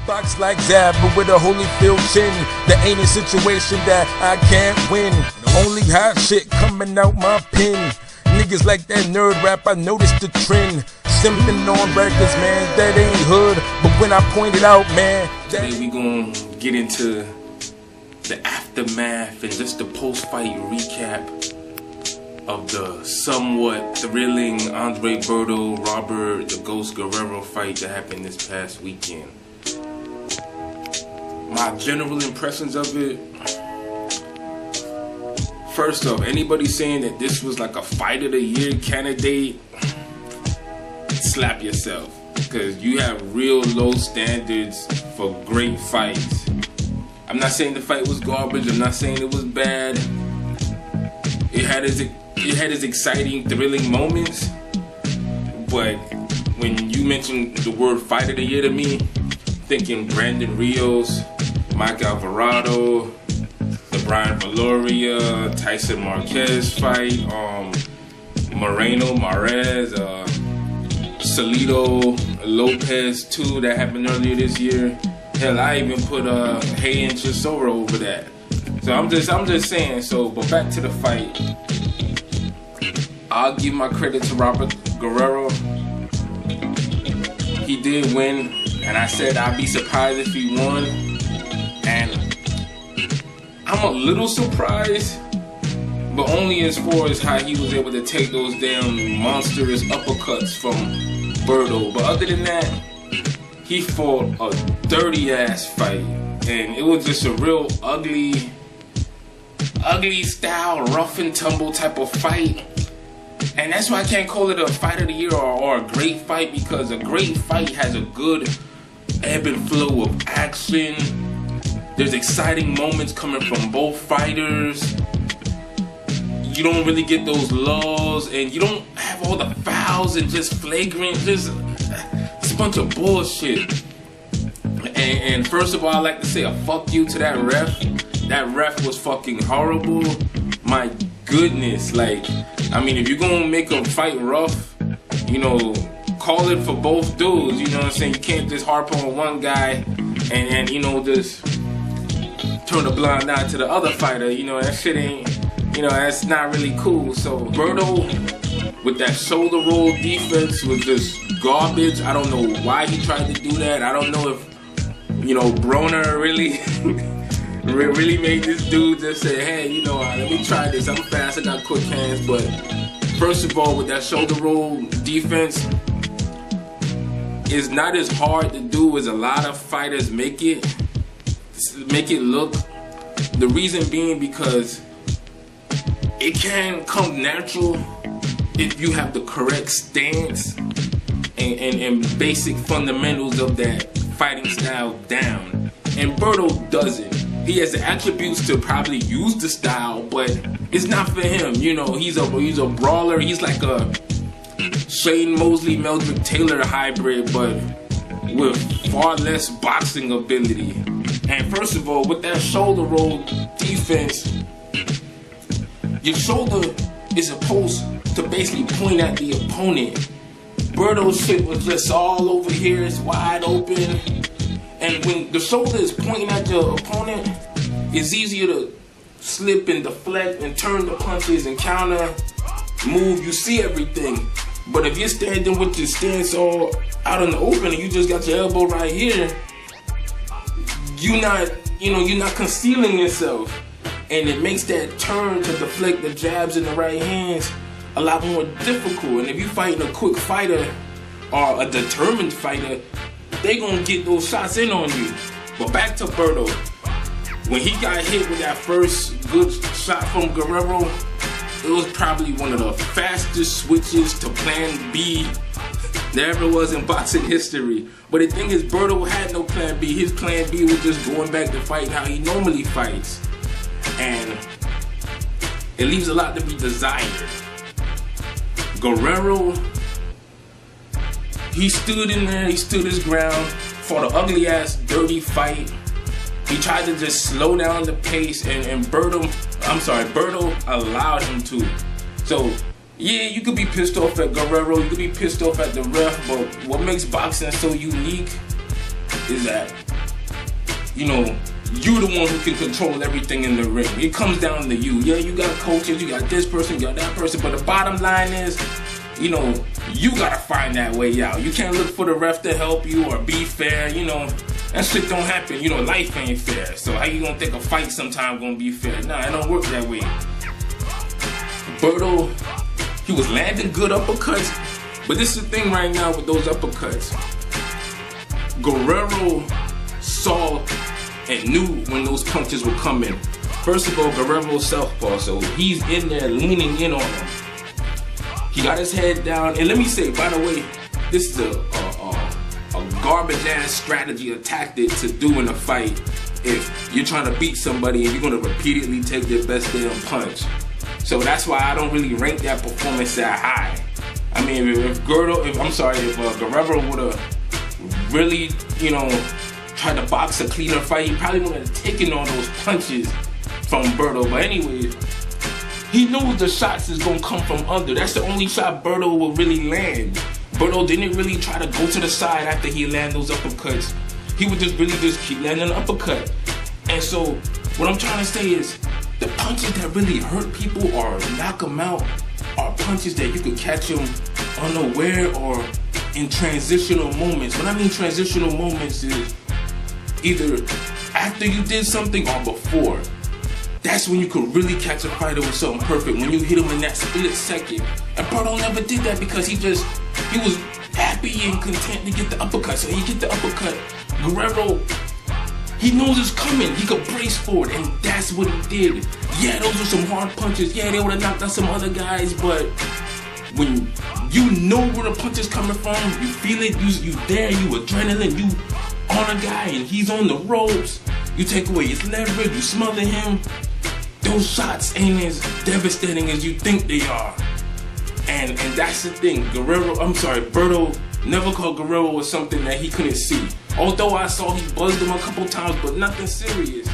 Box like Zab, but with a Holyfield chin. There ain't a situation that I can't win. Only hot shit coming out my pen. Niggas like that nerd rap, I noticed the trend. Simping on records, man, that ain't hood. But when I point it out, man, today we gonna get into the aftermath and just the post-fight recap of the somewhat thrilling Andre Berto, Robert the Ghost Guerrero fight that happened this past weekend. My general impressions of it. First off, anybody saying that this was like a fight of the year candidate, slap yourself, because you have real low standards for great fights. I'm not saying the fight was garbage. I'm not saying it was bad. It had its exciting, thrilling moments. But when you mention the word fight of the year to me, thinking Brandon Rios, Mike Alvarado, the Brian Valoria, Tyson Marquez fight, Moreno, Mares, Salido, Lopez 2 that happened earlier this year. Hell, I even put Hay and Chisora over that. So I'm just saying. So, but back to the fight. I'll give my credit to Robert Guerrero. He did win, and I said I'd be surprised if he won. And I'm a little surprised, but only as far as how he was able to take those damn monstrous uppercuts from Berto. But other than that, he fought a dirty ass fight, and it was just a real ugly style, rough and tumble type of fight. And that's why I can't call it a fight of the year or a great fight, because a great fight has a good ebb and flow of action. There's exciting moments coming from both fighters. You don't really get those lulls, and you don't have all the fouls and just flagrant, just it's a bunch of bullshit. And first of all, I'd like to say a fuck you to that ref. That ref was fucking horrible. My goodness, like, I mean, if you're gonna make a fight rough, you know, call it for both dudes, you know what I'm saying? You can't just harp on one guy and you know, just turn a blind eye to the other fighter. You know, that shit ain't, you know, that's not really cool. So Berto, with that shoulder roll defense, was just garbage. I don't know why he tried to do that. I don't know if, you know, Broner really really made this dude just say, hey, you know, let me try this. I'm fast, I got quick hands. But first of all, with that shoulder roll defense, it's not as hard to do as a lot of fighters make it look. The reason being because it can come natural if you have the correct stance and basic fundamentals of that fighting style down. And Berto doesn't. He has the attributes to probably use the style, but it's not for him. You know, he's a brawler. He's like a Shane Mosley, Meldrick Taylor hybrid, but with far less boxing ability. And first of all, with that shoulder roll defense, your shoulder is supposed to basically point at the opponent. Berto's shit was just all over here. It's wide open. And when the shoulder is pointing at your opponent, it's easier to slip and deflect and turn the punches and counter, move. You see everything. But if you're standing with your stance all out in the open and you just got your elbow right here, you're not concealing yourself. And it makes that turn to deflect the jabs in the right hands a lot more difficult. And if you're fighting a quick fighter or a determined fighter, they gonna get those shots in on you. But back to Berto. When he got hit with that first good shot from Guerrero, it was probably one of the fastest switches to plan B there ever was in boxing history. But the thing is, Berto had no plan B. His plan B was just going back to fight how he normally fights. And it leaves a lot to be desired. Guerrero, he stood in there, he stood his ground, fought an ugly ass, dirty fight. He tried to just slow down the pace, and Berto allowed him to. So, yeah, you could be pissed off at Guerrero, you could be pissed off at the ref, but what makes boxing so unique is that you know, you're the one who can control everything in the ring. It comes down to you. Yeah, you got coaches, you got this person, you got that person, but the bottom line is, you know, you gotta find that way out. You can't look for the ref to help you or be fair, you know. That shit don't happen. You know, life ain't fair. So how you gonna think a fight sometime gonna be fair? Nah, it don't work that way. Berto, he was landing good uppercuts, but this is the thing right now with those uppercuts. Guerrero saw and knew when those punches were coming. First of all, Guerrero's southpaw, so he's in there leaning in on him. He got his head down, and let me say, by the way, this is a garbage ass strategy, a tactic to do in a fight if you're trying to beat somebody and you're gonna repeatedly take their best damn punch. So that's why I don't really rank that performance that high. I mean, if Guerrero would've really, you know, tried to box a cleaner fight, he probably would have taken all those punches from Berto. But anyways, he knows the shots is gonna come from under. That's the only shot Berto will really land. Berto didn't really try to go to the side after he landed those uppercuts. He would just keep landing an uppercut. And so, what I'm trying to say is, the punches that really hurt people or knock them out are punches that you could catch them unaware or in transitional moments. When I mean transitional moments is either after you did something or before. That's when you could really catch a fighter with something perfect, when you hit him in that split second. And Berto never did that because he was happy and content to get the uppercut. So he get the uppercut. Guerrero, he knows it's coming. He could brace for it, and that's what he did. Yeah, those were some hard punches. Yeah, they would have knocked out some other guys, but when you know where the punch is coming from, you feel it, you there, you adrenaline, you on a guy and he's on the ropes, you take away his leverage, you smother him, those shots ain't as devastating as you think they are. And that's the thing. Berto never caught Guerrero with something that he couldn't see. Although I saw he buzzed him a couple times, but nothing serious.